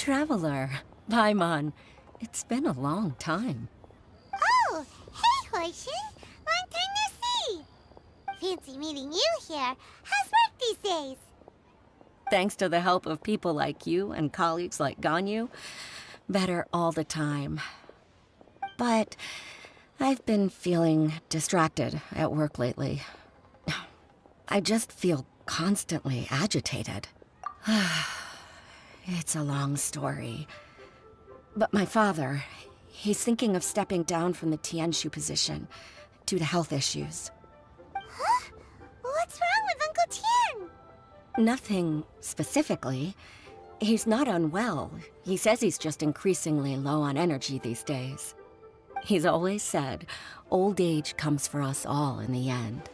traveler. Paimon. It's been a long time. Oh, hey, Hoishin. Long time no see. Fancy meeting you here. How's work these days? Thanks to the help of people like you and colleagues like Ganyu, better all the time. But I've been feeling distracted at work lately. I just feel constantly agitated. It's a long story. But my father, he's thinking of stepping down from the Tianshu position due to health issues. Huh? What's wrong with Uncle Tian? Nothing specifically. He's not unwell. He says he's just increasingly low on energy these days. He's always said, old age comes for us all in the end.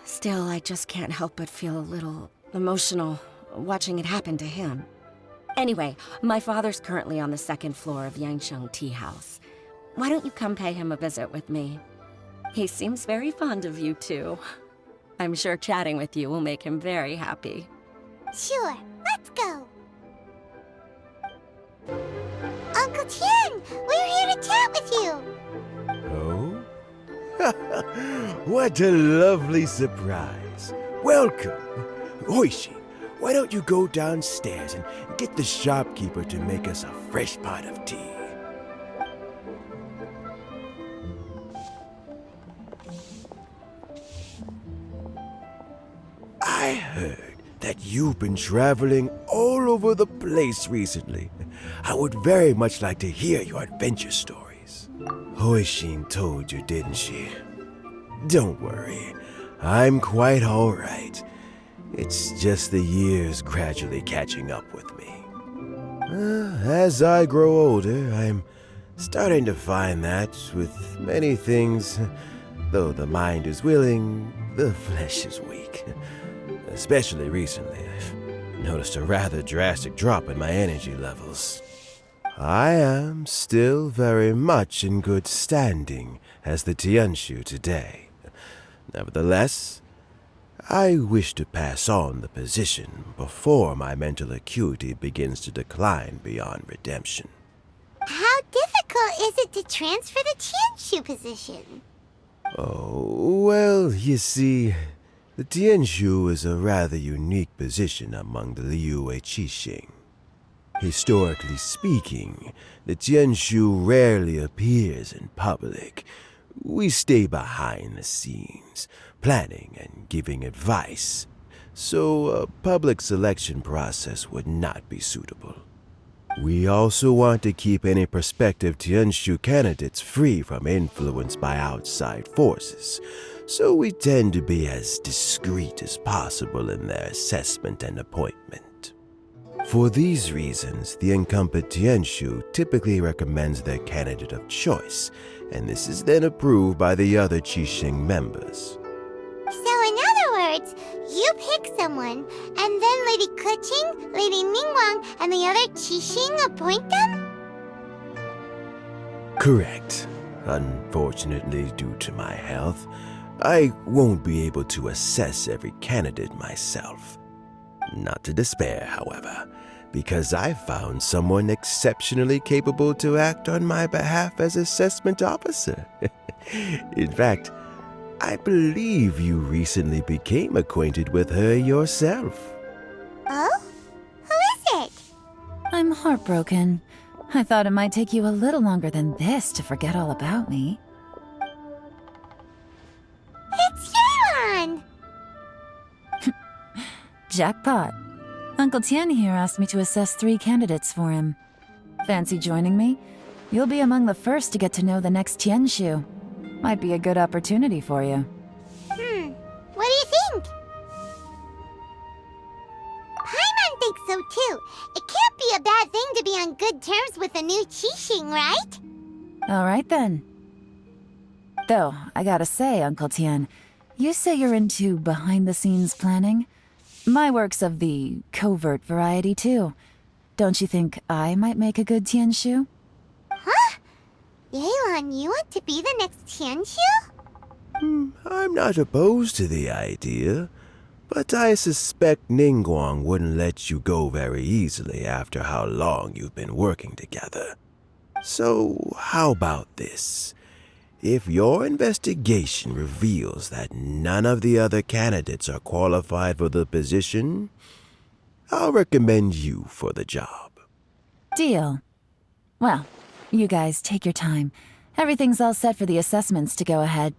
Still, I just can't help but feel a little emotional watching it happen to him. Anyway, my father's currently on the second floor of Yangsheng Tea House. Why don't you come pay him a visit with me? He seems very fond of you, too. I'm sure chatting with you will make him very happy. Sure, let's go. Uncle Tian, we're here to chat with you. Oh? What a lovely surprise. Welcome. Hoishi, why don't you go downstairs and get the shopkeeper to make us a fresh pot of tea? I heard that you've been traveling all over the place recently. I would very much like to hear your adventure stories. Hoishin told you, didn't she? Don't worry, I'm quite all right. It's just the years gradually catching up with me. As I grow older, I'm starting to find that with many things, though the mind is willing, the flesh is weak. Especially recently, I've noticed a rather drastic drop in my energy levels. I am still very much in good standing as the Tianshu today. Nevertheless, I wish to pass on the position before my mental acuity begins to decline beyond redemption. How difficult is it to transfer the Tianshu position? Oh, well, you see, the Tianshu is a rather unique position among the liyue Qixing. Historically speaking, the Tianshu rarely appears in public. We stay behind the scenes, planning and giving advice, so a public selection process would not be suitable. We also want to keep any prospective Tianshu candidates free from influence by outside forces, so we tend to be as discreet as possible in their assessment and appointment. For these reasons, the incumbent Tianshu typically recommends their candidate of choice, and this is then approved by the other Qixing members. So in other words, you pick someone, and then Lady Keqing, Lady Ningguang, and the other Qixing appoint them? Correct. Unfortunately, due to my health, I won't be able to assess every candidate myself. Not to despair, however, because I found someone exceptionally capable to act on my behalf as assessment officer. In fact, I believe you recently became acquainted with her yourself. Oh? Who is it? I'm heartbroken. I thought it might take you a little longer than this to forget all about me. It's Yelan! Jackpot. Uncle Tian here asked me to assess 3 candidates for him. Fancy joining me? You'll be among the first to get to know the next Tianshu. Might be a good opportunity for you. What do you think? Paimon thinks so too. It can't be a bad thing to be on good terms with a new Qixing, right? Alright then. Though, I gotta say, Uncle Tian, you say you're into behind-the-scenes planning? My work's of the covert variety too. Don't you think I might make a good Tianshu? Huh? Yelan, you want to be the next Tianshu? I'm not opposed to the idea, But I suspect Ningguang wouldn't let you go very easily after how long you've been working together. So, how about this? If your investigation reveals that none of the other candidates are qualified for the position, I'll recommend you for the job. Deal. Well, you guys take your time. Everything's all set for the assessments to go ahead.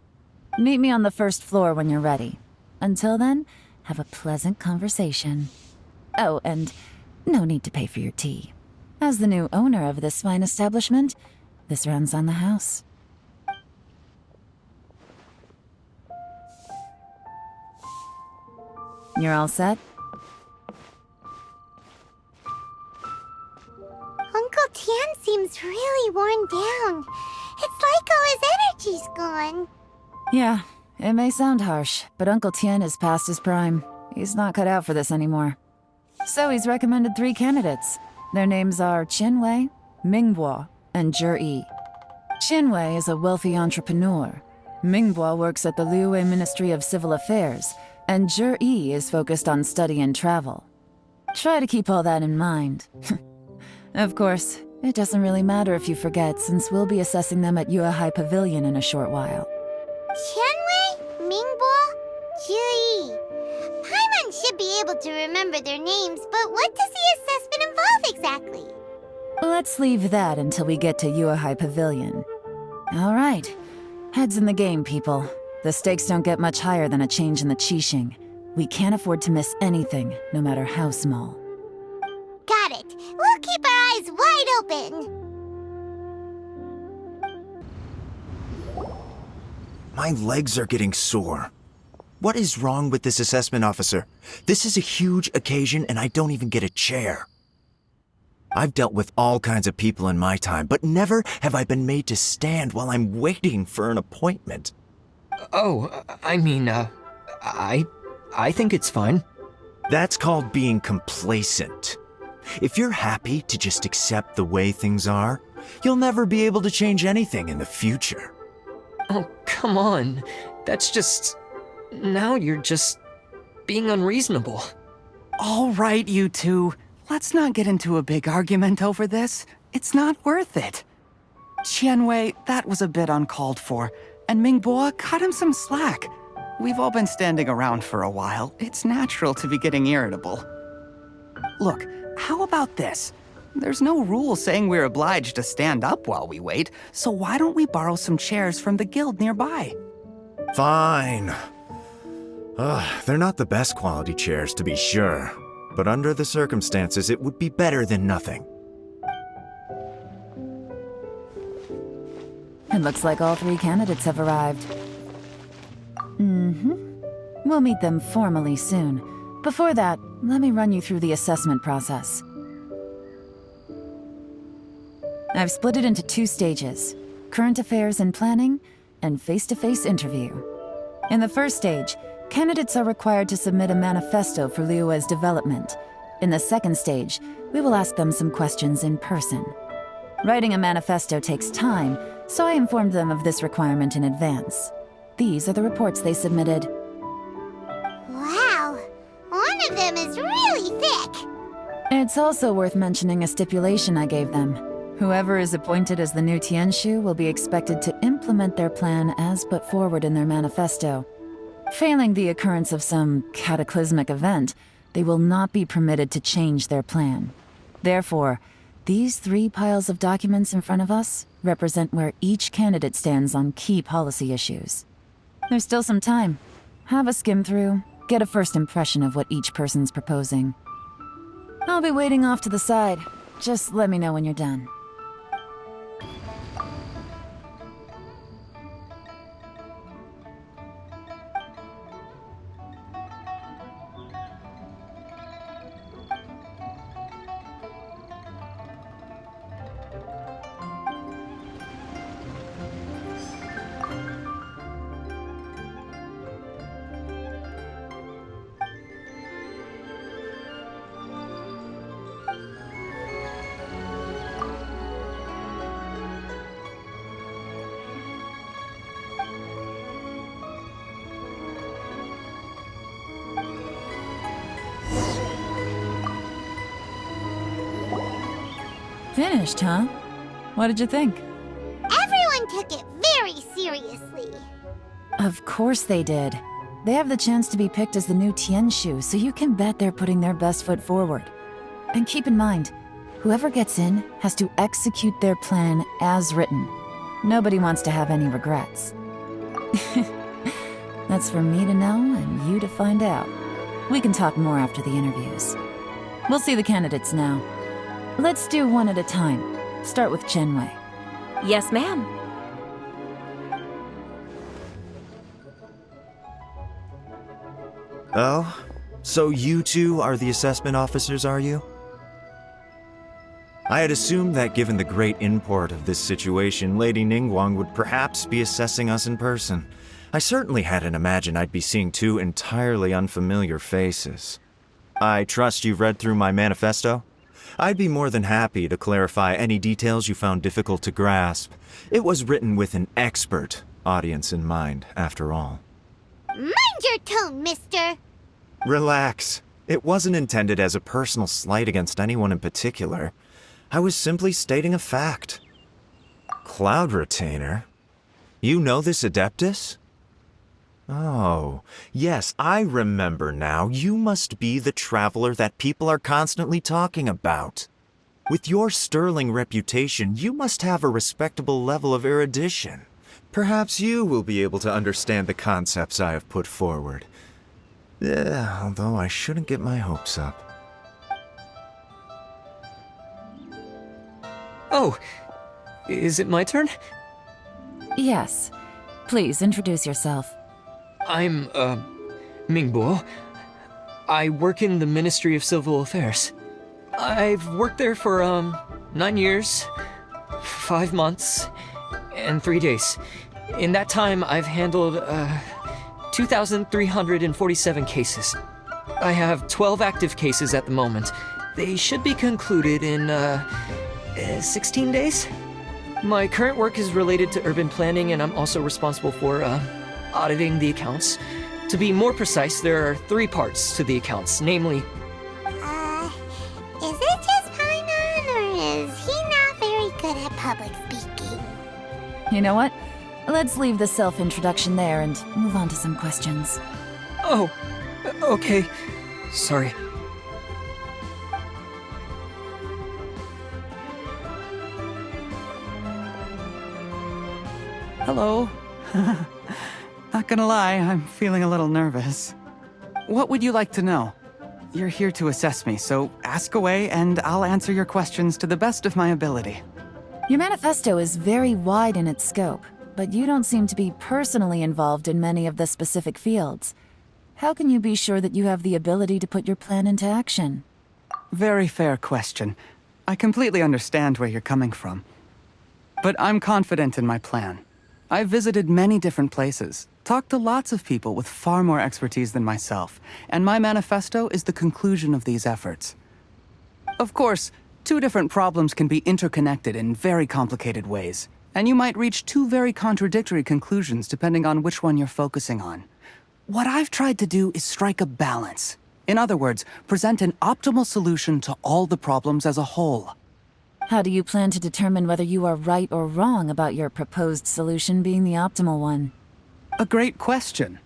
Meet me on the first floor when you're ready. Until then, have a pleasant conversation. Oh, and no need to pay for your tea. As the new owner of this fine establishment, this runs on the house. You're all set? Uncle Tian seems really worn down. It's like all his energy's gone. Yeah, it may sound harsh, but Uncle Tian is past his prime. He's not cut out for this anymore. So he's recommended 3 candidates. Their names are Qinwei, Mingbo, and Zhi. Qinwei is a wealthy entrepreneur. Mingbo works at the Liyue Ministry of Civil Affairs, and Zhi is focused on study and travel. Try to keep all that in mind. Of course, it doesn't really matter if you forget, since we'll be assessing them at Yue Pavilion in a short while. Qianwei, Mingbo, Zhi. Paimon should be able to remember their names, but what does the assessment involve exactly? Let's leave that until we get to Yue Pavilion. All right. Heads in the game, people. The stakes don't get much higher than a change in the Qixing. We can't afford to miss anything, no matter how small. Got it. We'll keep our eyes wide open. My legs are getting sore. What is wrong with this assessment officer? This is a huge occasion and I don't even get a chair. I've dealt with all kinds of people in my time, but never have I been made to stand while I'm waiting for an appointment. Oh, I mean, I think it's fine. That's called being complacent. If you're happy to just accept the way things are, you'll never be able to change anything in the future. Oh, come on. That's just... Now you're just being unreasonable. All right, you two. Let's not get into a big argument over this. It's not worth it. Qianwei, that was a bit uncalled for, and Mingbo, cut him some slack. We've all been standing around for a while. It's natural to be getting irritable. Look, how about this? There's no rule saying we're obliged to stand up while we wait, so why don't we borrow some chairs from the guild nearby? Fine. They're not the best quality chairs, to be sure. But under the circumstances, it would be better than nothing. It looks like all 3 candidates have arrived. We'll meet them formally soon. Before that, let me run you through the assessment process. I've split it into 2 stages: current affairs and planning, and face-to-face interview. In the first stage, candidates are required to submit a manifesto for Liyue's development. In the second stage, we will ask them some questions in person. Writing a manifesto takes time, so I informed them of this requirement in advance. These are the reports they submitted. Wow, one of them is really thick. It's also worth mentioning a stipulation I gave them. Whoever is appointed as the new Tianshu will be expected to implement their plan as put forward in their manifesto. Failing the occurrence of some cataclysmic event, they will not be permitted to change their plan. Therefore, these 3 piles of documents in front of us represent where each candidate stands on key policy issues. There's still some time. Have a skim through, get a first impression of what each person's proposing. I'll be waiting off to the side. Just let me know when you're done. Finished, huh? What did you think? Everyone took it very seriously. Of course they did. They have the chance to be picked as the new Tianshu, so you can bet they're putting their best foot forward. And keep in mind, whoever gets in has to execute their plan as written. Nobody wants to have any regrets. That's for me to know and you to find out. We can talk more after the interviews. We'll see the candidates now. Let's do one at a time. Start with Chenwei. Yes, ma'am. Oh? So you two are the assessment officers, are you? I had assumed that given the great import of this situation, Lady Ningguang would perhaps be assessing us in person. I certainly hadn't imagined I'd be seeing two entirely unfamiliar faces. I trust you've read through my manifesto? I'd be more than happy to clarify any details you found difficult to grasp. It was written with an expert audience in mind, after all. Mind your tone, mister. Relax. It wasn't intended as a personal slight against anyone in particular. I was simply stating a fact. Cloud Retainer? You know this Adeptus? Oh, yes, I remember now. You must be the traveler that people are constantly talking about. With your sterling reputation, you must have a respectable level of erudition. Perhaps you will be able to understand the concepts I have put forward. Although I shouldn't get my hopes up. Oh, is it my turn? Yes. Please introduce yourself. I'm, Mingbo. I work in the Ministry of Civil Affairs. I've worked there for, 9 years, 5 months, and 3 days. In that time, I've handled, 2,347 cases. I have 12 active cases at the moment. They should be concluded in, 16 days? My current work is related to urban planning, and I'm also responsible for, auditing the accounts. To be more precise, there are 3 parts to the accounts, namely... Is it just Paimon, or is he not very good at public speaking? You know what? Let's leave the self-introduction there and move on to some questions. Oh, okay. Sorry. Hello. Not gonna lie, I'm feeling a little nervous. What would you like to know? You're here to assess me, so ask away and I'll answer your questions to the best of my ability. Your manifesto is very wide in its scope, but you don't seem to be personally involved in many of the specific fields. How can you be sure that you have the ability to put your plan into action? Very fair question. I completely understand where you're coming from. But I'm confident in my plan. I've visited many different places, talked to lots of people with far more expertise than myself, and my manifesto is the conclusion of these efforts. Of course, 2 different problems can be interconnected in very complicated ways, and you might reach 2 very contradictory conclusions depending on which one you're focusing on. What I've tried to do is strike a balance. In other words, present an optimal solution to all the problems as a whole. How do you plan to determine whether you are right or wrong about your proposed solution being the optimal one? A great question.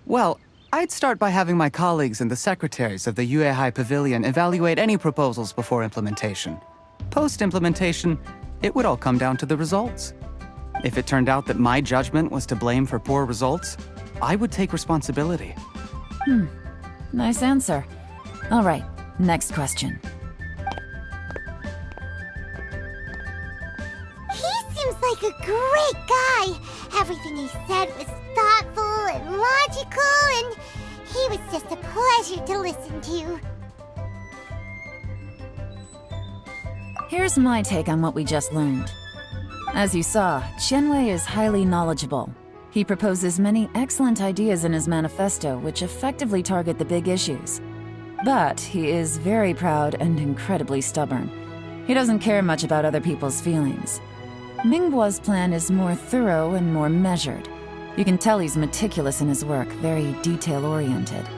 Well, I'd start by having my colleagues and the secretaries of the Yue Pavilion evaluate any proposals before implementation. Post-implementation, it would all come down to the results. If it turned out that my judgment was to blame for poor results, I would take responsibility. Nice answer. All right, next question. He seems like a great guy. Everything he said was thoughtful and logical, and he was just a pleasure to listen to. Here's my take on what we just learned. As you saw, Chenwei is highly knowledgeable. He proposes many excellent ideas in his manifesto which effectively target the big issues. But he is very proud and incredibly stubborn. He doesn't care much about other people's feelings. Mingbo's plan is more thorough and more measured. You can tell he's meticulous in his work, very detail-oriented.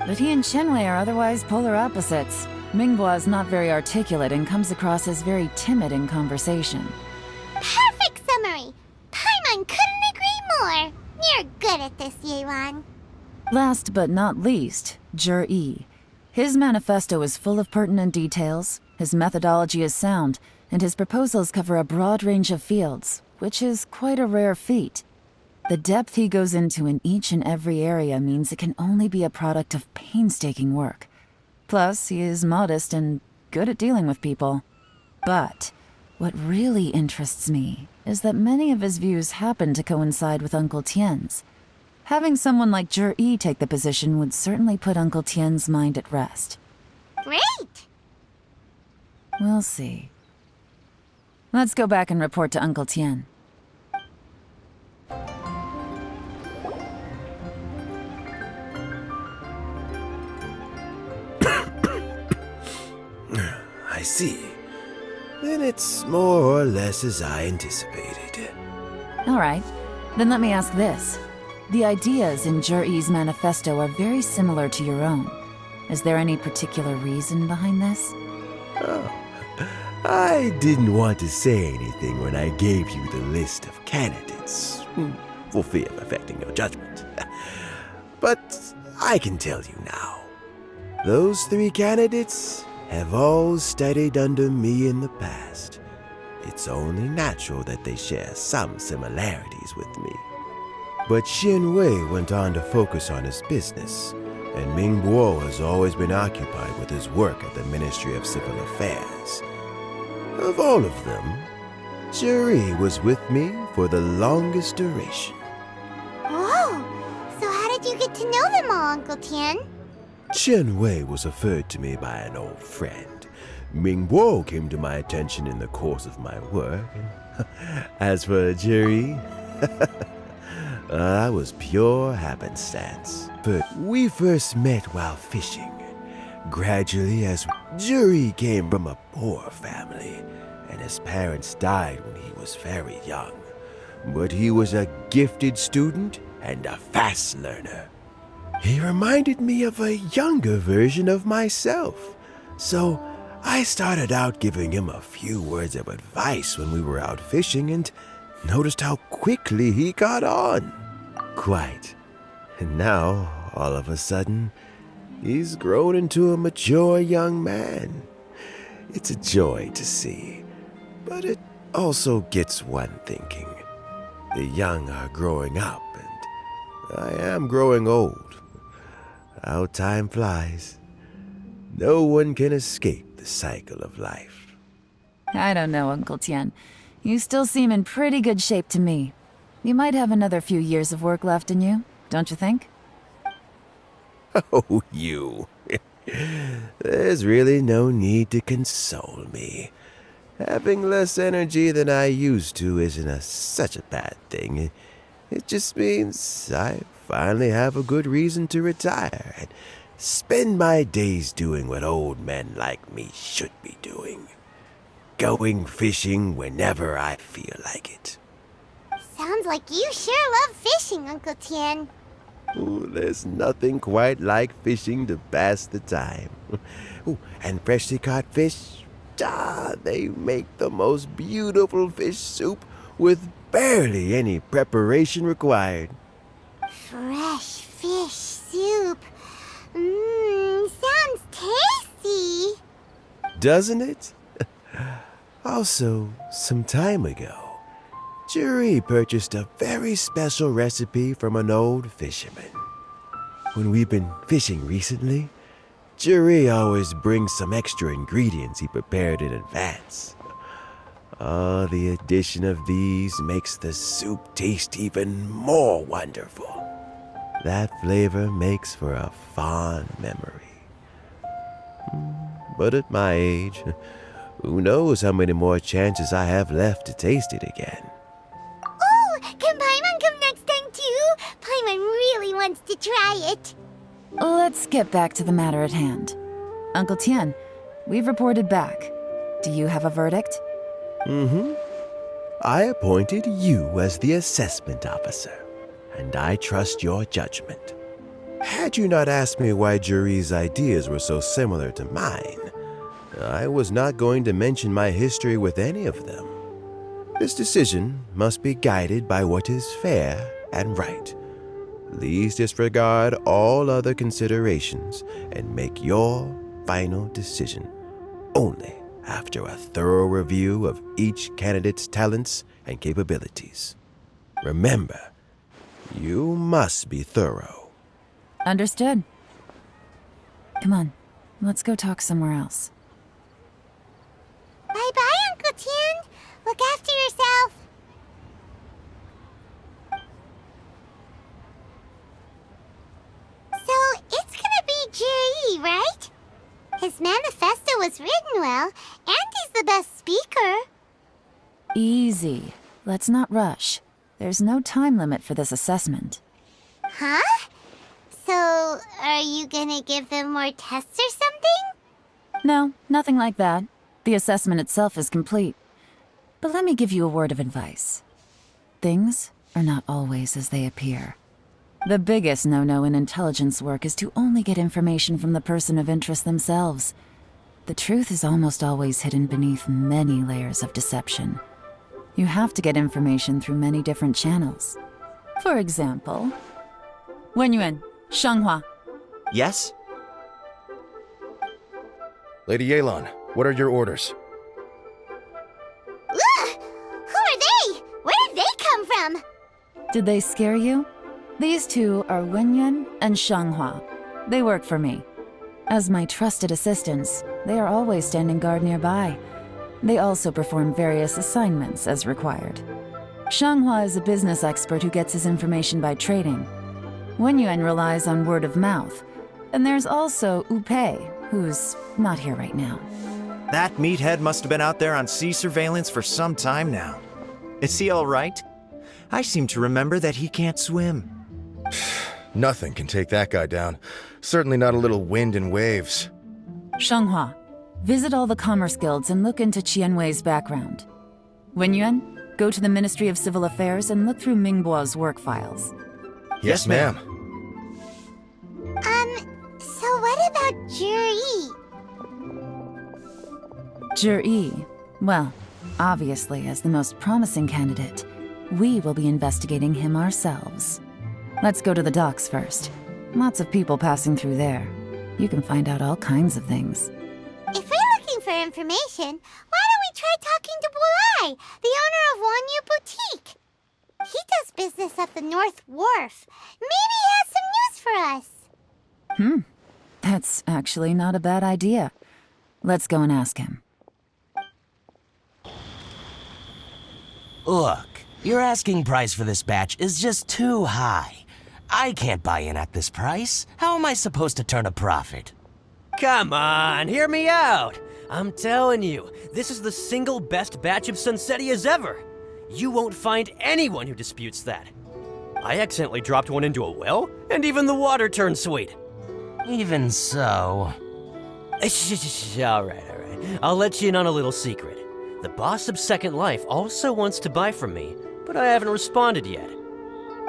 But he and Chenwei are otherwise polar opposites. Minghua is not very articulate and comes across as very timid in conversation. Perfect summary! Paimon couldn't agree more! You're good at this, Yelan. Last but not least, Jur-E. His manifesto is full of pertinent details, his methodology is sound, and his proposals cover a broad range of fields, which is quite a rare feat. The depth he goes into in each and every area means it can only be a product of painstaking work. Plus, he is modest and good at dealing with people. But what really interests me is that many of his views happen to coincide with Uncle Tien's. Having someone like Jur-E take the position would certainly put Uncle Tien's mind at rest. Great! We'll see. Let's go back and report to Uncle Tien. I see. Then it's more or less as I anticipated. All right, then let me ask this. The ideas in Jur-E's manifesto are very similar to your own. Is there any particular reason behind this? Oh, I didn't want to say anything when I gave you the list of candidates, for fear of affecting your judgment. But I can tell you now. Those 3 candidates have all studied under me in the past. It's only natural that they share some similarities with me. But Xianwei went on to focus on his business, and Mingbo has always been occupied with his work at the Ministry of Civil Affairs. Of all of them, Jur-E was with me for the longest duration. Oh, so how did you get to know them all, Uncle Tien? Xianwei was referred to me by an old friend. Mingbo came to my attention in the course of my work. As for Jur-E, that was pure happenstance. But we first met while fishing. Gradually, as Jur-E came from a poor family, and his parents died when he was very young. But he was a gifted student and a fast learner. He reminded me of a younger version of myself. So I started out giving him a few words of advice when we were out fishing and noticed how quickly he got on. Quite. And now, all of a sudden, he's grown into a mature young man. It's a joy to see, but it also gets one thinking. The young are growing up, and I am growing old. How time flies. No one can escape the cycle of life. I don't know, Uncle Tien. You still seem in pretty good shape to me. You might have another few years of work left in you, don't you think? Oh, you. There's really no need to console me. Having less energy than I used to isn't such a bad thing. It just means I finally have a good reason to retire and spend my days doing what old men like me should be doing. Going fishing whenever I feel like it. Sounds like you sure love fishing, Uncle Tien. Ooh, there's nothing quite like fishing to pass the time. Ooh, and freshly caught fish, they make the most beautiful fish soup with barely any preparation required. Fresh fish soup. Sounds tasty. Doesn't it? Also, some time ago, Jur-E purchased a very special recipe from an old fisherman. When we've been fishing recently, Jur-E always brings some extra ingredients he prepared in advance. Oh, the addition of these makes the soup taste even more wonderful. That flavor makes for a fond memory. But at my age, who knows how many more chances I have left to taste it again. Oh, can Paimon come next time too? Paimon really wants to try it. Let's get back to the matter at hand. Uncle Tien, we've reported back. Do you have a verdict? I appointed you as the assessment officer, and I trust your judgment. Had you not asked me why Jur-E's ideas were so similar to mine, I was not going to mention my history with any of them. This decision must be guided by what is fair and right. Please disregard all other considerations and make your final decision only after a thorough review of each candidate's talents and capabilities. Remember, you must be thorough. Understood. Come on, let's go talk somewhere else. Bye-bye, Uncle Tian. Look after yourself. So, it's gonna be Jiri, right? His manifesto was written well, and he's the best speaker. Easy. Let's not rush. There's no time limit for this assessment. Huh? So, are you gonna give them more tests or something? No, nothing like that. The assessment itself is complete. But let me give you a word of advice. Things are not always as they appear. The biggest no-no in intelligence work is to only get information from the person of interest themselves. The truth is almost always hidden beneath many layers of deception. You have to get information through many different channels. For example, Wenyuan, Shanghua. Yes? Lady Yelan, what are your orders? Ugh! Who are they? Where did they come from? Did they scare you? These two are Wenyuan and Shanghua. They work for me. As my trusted assistants, they are always standing guard nearby. They also perform various assignments as required. Shanghua is a business expert who gets his information by trading. Wenyuan relies on word of mouth. And there's also Upei, who's not here right now. That meathead must have been out there on sea surveillance for some time now. Is he all right? I seem to remember that he can't swim. Nothing can take that guy down. Certainly not a little wind and waves. Shanghua, visit all the commerce guilds and look into Qianwei's background. Wenyuan, go to the Ministry of Civil Affairs and look through Mingbo's work files. Yes, ma'am. So what about Jiri? Jiri, well, obviously as the most promising candidate, we will be investigating him ourselves. Let's go to the docks first. Lots of people passing through there. You can find out all kinds of things. If we're looking for information, why don't we try talking to Bulai, the owner of Wanyu Boutique? He does business at the North Wharf. Maybe he has some news for us. That's actually not a bad idea. Let's go and ask him. Look, your asking price for this batch is just too high. I can't buy in at this price. How am I supposed to turn a profit? Come on, hear me out. I'm telling you, this is the single best batch of Sunsettias ever. You won't find anyone who disputes that. I accidentally dropped one into a well, and even the water turned sweet. Even so... All right. I'll let you in on a little secret. The boss of Second Life also wants to buy from me, but I haven't responded yet.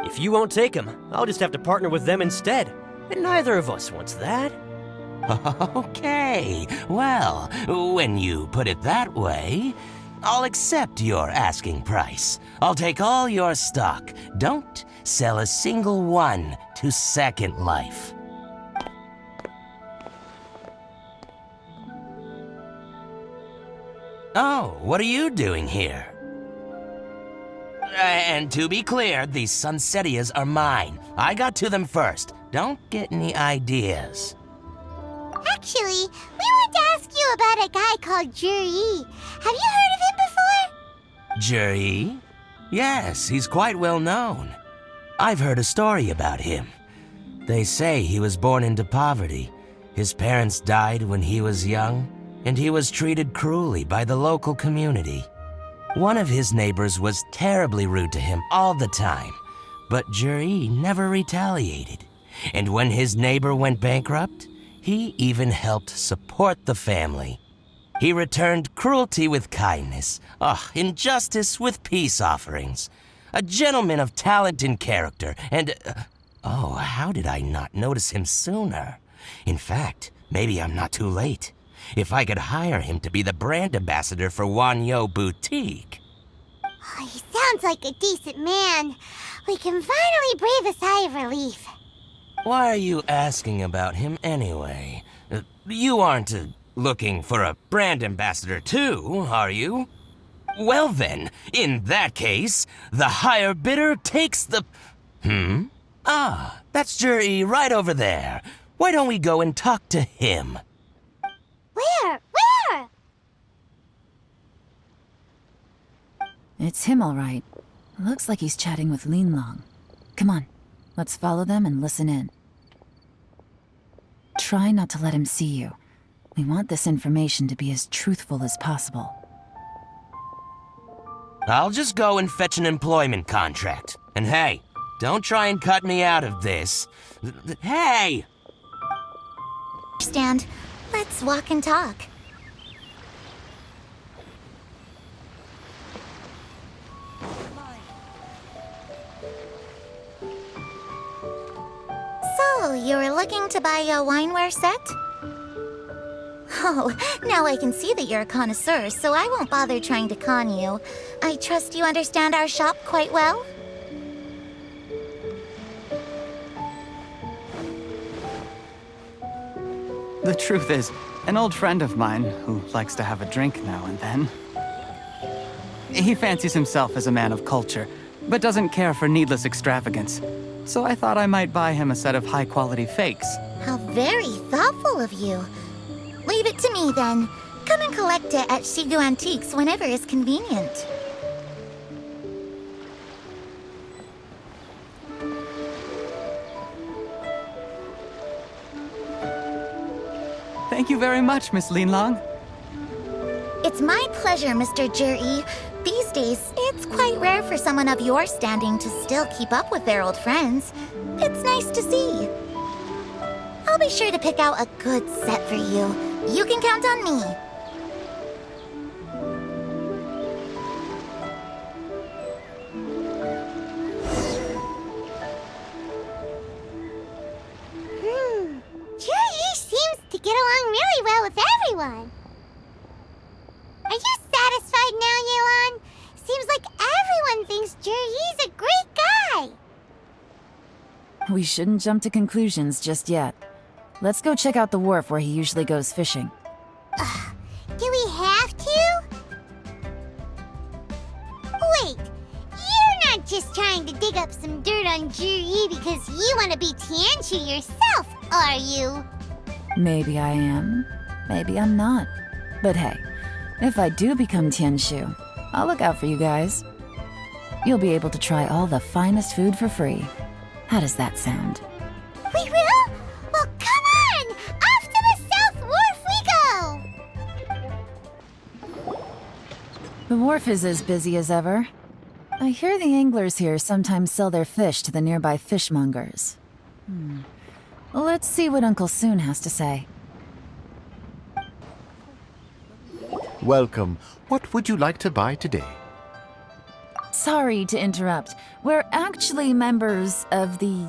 If you won't take him, I'll just have to partner with them instead, and neither of us wants that. Okay, well, when you put it that way, I'll accept your asking price. I'll take all your stock. Don't sell a single one to Second Life. Oh, what are you doing here? And to be clear, these Sunsettias are mine. I got to them first. Don't get any ideas. Actually, we want to ask you about a guy called Jiri. Have you heard of him before? Jiri? Yes, he's quite well known. I've heard a story about him. They say he was born into poverty. His parents died when he was young, and he was treated cruelly by the local community. One of his neighbors was terribly rude to him all the time, but Jiri never retaliated. And when his neighbor went bankrupt, he even helped support the family. He returned cruelty with kindness, injustice with peace offerings. A gentleman of talent and character, and... how did I not notice him sooner? In fact, maybe I'm not too late. if I could hire him to be the brand ambassador for Wanyo Boutique. Oh, he sounds like a decent man. We can finally breathe a sigh of relief. Why are you asking about him anyway? You aren't looking for a brand ambassador too, are you? Well then, in that case, the higher bidder takes the... Ah, that's Juri right over there. Why don't we go and talk to him? Where? It's him, all right. Looks like he's chatting with Yelan. Come on, let's follow them and listen in. Try not to let him see you. We want this information to be as truthful as possible. I'll just go and fetch an employment contract. And hey, don't try and cut me out of this. Hey! Understand. Let's walk and talk. So, you were looking to buy a wineware set? Oh, now I can see that you're a connoisseur, so I won't bother trying to con you. I trust you understand our shop quite well? The truth is, an old friend of mine, who likes to have a drink now and then, he fancies himself as a man of culture, but doesn't care for needless extravagance. So I thought I might buy him a set of high-quality fakes. How very thoughtful of you. Leave it to me, then. Come and collect it at Shigu Antiques whenever is convenient. Thank you very much, Miss Yelan. It's my pleasure, Mr. Juri. These days, it's quite rare for someone of your standing to still keep up with their old friends. It's nice to see. I'll be sure to pick out a good set for you. You can count on me. Juri seems to get along really well with everyone. Are you satisfied now, Yelan? Seems like everyone thinks Juri's a great guy. We shouldn't jump to conclusions just yet. Let's go check out the wharf where he usually goes fishing. Do we have to? Wait, you're not just trying to dig up some dirt on Juri because you want to be Tianshu yourself, are you? Maybe I am, maybe I'm not. But hey, if I do become Tianshu, I'll look out for you guys. You'll be able to try all the finest food for free. How does that sound? We will? Well, come on! Off to the South Wharf we go! The wharf is as busy as ever. I hear the anglers here sometimes sell their fish to the nearby fishmongers. Let's see what Uncle Soon has to say. Welcome. What would you like to buy today? Sorry to interrupt. We're actually members of the,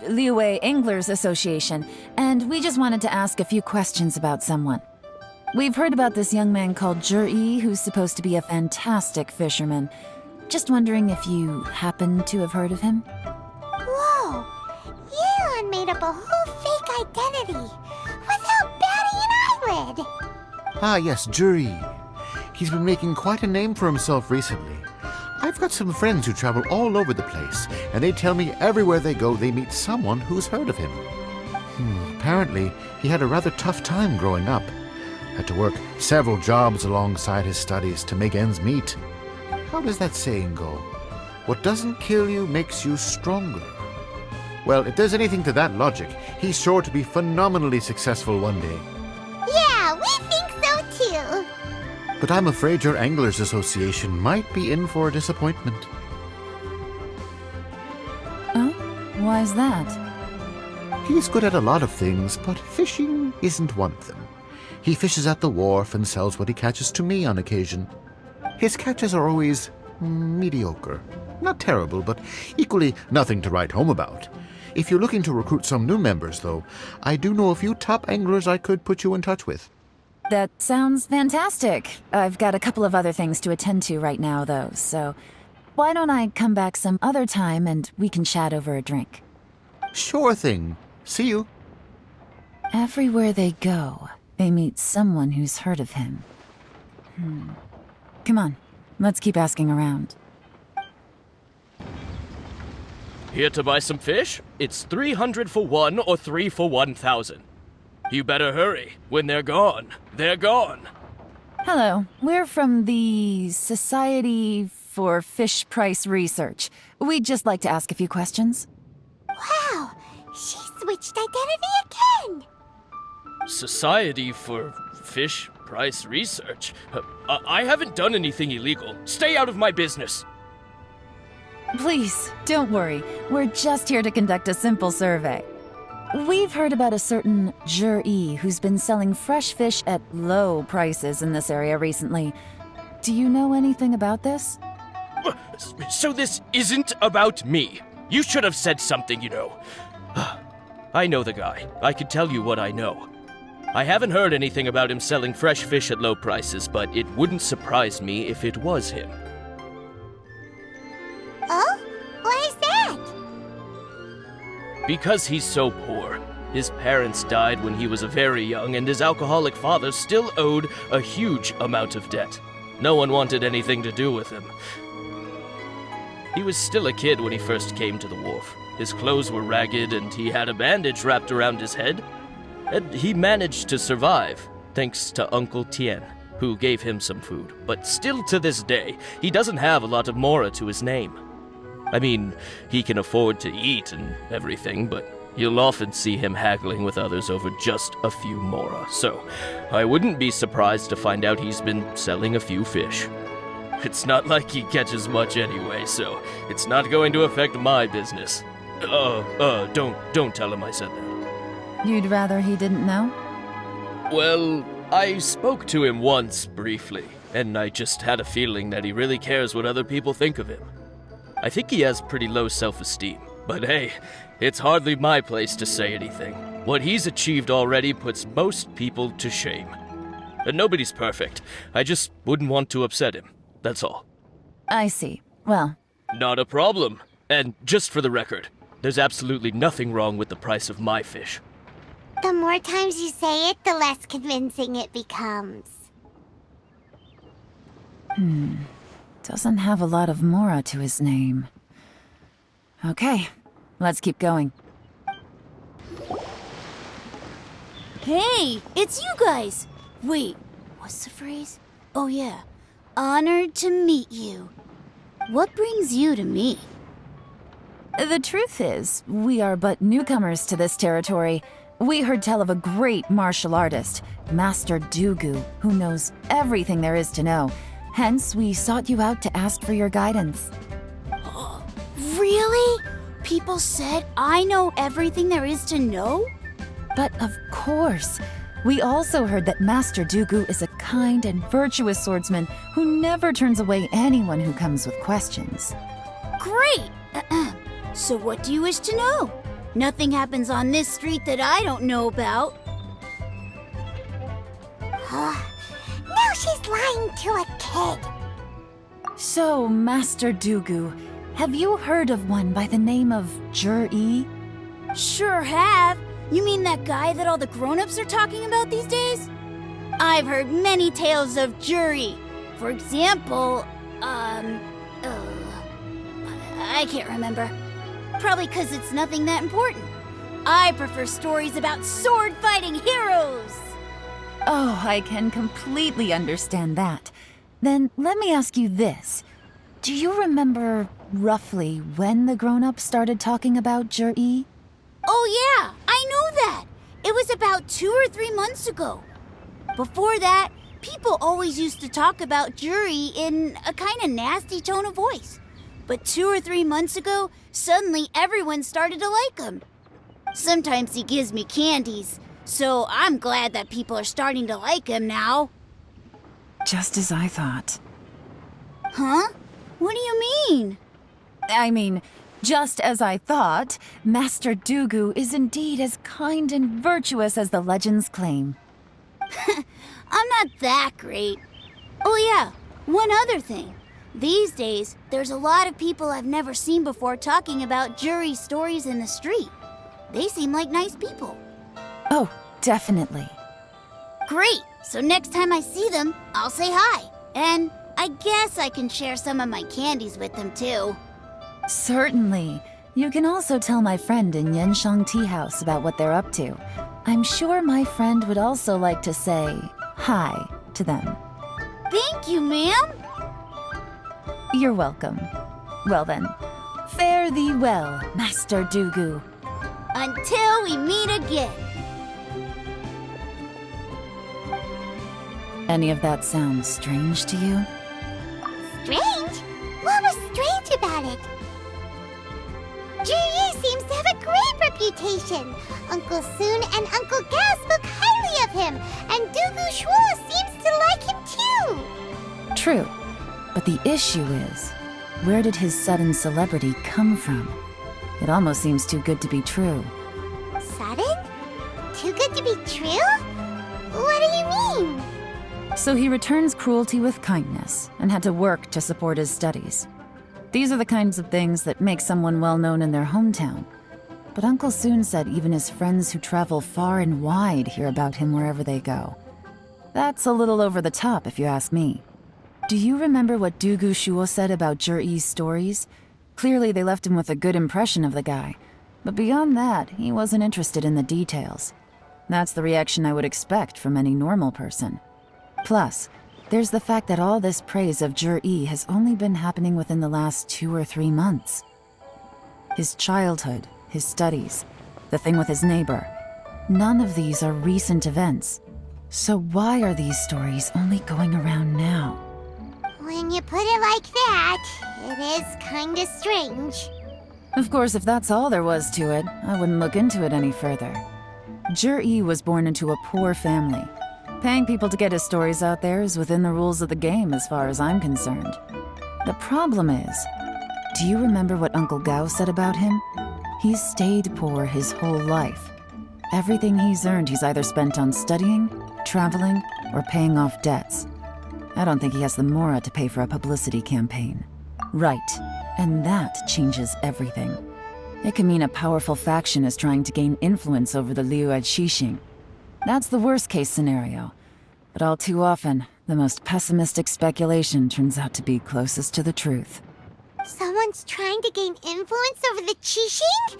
Liyue Anglers Association, and we just wanted to ask a few questions about someone. We've heard about this young man called Juri, who's supposed to be a fantastic fisherman. Just wondering if you happen to have heard of him? Whoa! Yelan made up a whole fake identity without batting an eyelid! Ah, yes, Juri. He's been making quite a name for himself recently. I've got some friends who travel all over the place, and they tell me everywhere they go they meet someone who's heard of him. Apparently, he had a rather tough time growing up. Had to work several jobs alongside his studies to make ends meet. How does that saying go? What doesn't kill you makes you stronger. Well, if there's anything to that logic, he's sure to be phenomenally successful one day. Yeah, we think so too! But I'm afraid your Anglers Association might be in for a disappointment. Oh? Why's that? He's good at a lot of things, but fishing isn't one of them. He fishes at the wharf and sells what he catches to me on occasion. His catches are always mediocre. Not terrible, but equally nothing to write home about. If you're looking to recruit some new members, though, I do know a few top anglers I could put you in touch with. That sounds fantastic. I've got a couple of other things to attend to right now, though, so why don't I come back some other time and we can chat over a drink? Sure thing. See you. Everywhere they go, they meet someone who's heard of him. Come on, let's keep asking around. Here to buy some fish? It's 300 for one or 3 for 1,000. You better hurry. When they're gone, they're gone. Hello, we're from the Society for Fish Price Research. We'd just like to ask a few questions. Wow, she switched identity again. Society for Fish Price Research? I haven't done anything illegal. Stay out of my business. Please, don't worry. We're just here to conduct a simple survey. We've heard about a certain Zhi who's been selling fresh fish at low prices in this area recently. Do you know anything about this? So this isn't about me. You should have said something, you know. I know the guy. I could tell you what I know. I haven't heard anything about him selling fresh fish at low prices, but it wouldn't surprise me if it was him. Oh? Why is that? Because he's so poor. His parents died when he was very young, and his alcoholic father still owed a huge amount of debt. No one wanted anything to do with him. He was still a kid when he first came to the wharf. His clothes were ragged, and he had a bandage wrapped around his head. And he managed to survive, thanks to Uncle Tien, who gave him some food. But still to this day, he doesn't have a lot of mora to his name. I mean, he can afford to eat and everything, but you'll often see him haggling with others over just a few mora. So, I wouldn't be surprised to find out he's been selling a few fish. It's not like he catches much anyway, so it's not going to affect my business. Don't tell him I said that. You'd rather he didn't know? Well, I spoke to him once, briefly, and I just had a feeling that he really cares what other people think of him. I think he has pretty low self-esteem, but hey, it's hardly my place to say anything. What he's achieved already puts most people to shame. And nobody's perfect. I just wouldn't want to upset him, that's all. I see. Well, not a problem. And just for the record, there's absolutely nothing wrong with the price of my fish. The more times you say it, the less convincing it becomes. Doesn't have a lot of mora to his name. Okay, let's keep going. Hey, it's you guys! Wait, what's the phrase? Oh yeah, honored to meet you. What brings you to me? The truth is, we are but newcomers to this territory. We heard tell of a great martial artist, Master Dugu, who knows everything there is to know. Hence, we sought you out to ask for your guidance. Really? People said I know everything there is to know? But of course. We also heard that Master Dugu is a kind and virtuous swordsman who never turns away anyone who comes with questions. Great! So what do you wish to know? Nothing happens on this street that I don't know about. Now she's lying to a kid. So, Master Dugu, have you heard of one by the name of Zhi? Sure have. You mean that guy that all the grown-ups are talking about these days? I've heard many tales of Zhi. For example, I can't remember. Probably because it's nothing that important. I prefer stories about sword-fighting heroes. Oh, I can completely understand that. Then let me ask you this. Do you remember roughly when the grown-ups started talking about Zhi? Oh yeah, I know that. It was about 2 or 3 months ago. Before that, people always used to talk about Zhi in a kind of nasty tone of voice. But 2 or 3 months ago, suddenly everyone started to like him. Sometimes he gives me candies, so I'm glad that people are starting to like him now. Just as I thought. Huh? What do you mean? I mean, just as I thought, Master Dugu is indeed as kind and virtuous as the legends claim. I'm not that great. Oh yeah, one other thing. These days, there's a lot of people I've never seen before talking about jury stories in the street. They seem like nice people. Oh, definitely. Great! So next time I see them, I'll say hi. And I guess I can share some of my candies with them too. Certainly. You can also tell my friend in Yenshang Tea House about what they're up to. I'm sure my friend would also like to say hi to them. Thank you, ma'am. You're welcome. Well then, fare thee well, Master Dugu. Until we meet again. Any of that sound strange to you? Strange? What was strange about it? Ji seems to have a great reputation. Uncle Soon and Uncle Gao spoke highly of him, and Dugu Shuo seems to like him too. True, but the issue is, where did his sudden celebrity come from? It almost seems too good to be true. Sudden? Too good to be true? What do you mean? So he returns cruelty with kindness, and had to work to support his studies. These are the kinds of things that make someone well known in their hometown. But Uncle Soon said even his friends who travel far and wide hear about him wherever they go. That's a little over the top, if you ask me. Do you remember what Dugu Shuo said about Zhiyi's stories? Clearly they left him with a good impression of the guy. But beyond that, he wasn't interested in the details. That's the reaction I would expect from any normal person. Plus, there's the fact that all this praise of Zhiyi has only been happening within the last 2 or 3 months. His childhood, his studies, the thing with his neighbor, none of these are recent events. So why are these stories only going around now? When you put it like that, it is kinda strange. Of course, if that's all there was to it, I wouldn't look into it any further. Zhiyi was born into a poor family. Paying people to get his stories out there is within the rules of the game as far as I'm concerned. The problem is, do you remember what Uncle Gao said about him? He's stayed poor his whole life. Everything he's earned he's either spent on studying, traveling, or paying off debts. I don't think he has the mora to pay for a publicity campaign. Right, and that changes everything. It can mean a powerful faction is trying to gain influence over the liyue Xixing. That's the worst-case scenario. But all too often, the most pessimistic speculation turns out to be closest to the truth. Someone's trying to gain influence over the Qixing?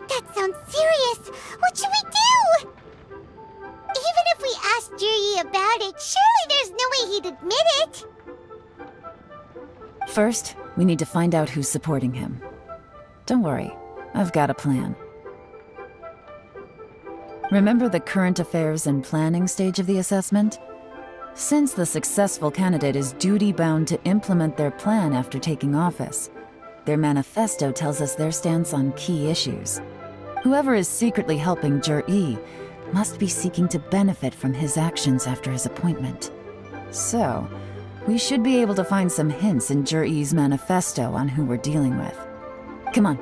That sounds serious. What should we do? Even if we asked Zhiyi about it, surely there's no way he'd admit it. First, we need to find out who's supporting him. Don't worry, I've got a plan. Remember the current affairs and planning stage of the assessment? Since the successful candidate is duty-bound to implement their plan after taking office, their manifesto tells us their stance on key issues. Whoever is secretly helping Zhiyi must be seeking to benefit from his actions after his appointment. So, we should be able to find some hints in Zhiyi's manifesto on who we're dealing with. Come on,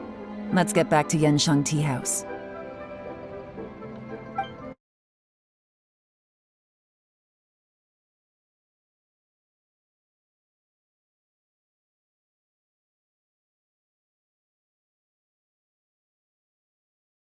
let's get back to Yenshang Tea House.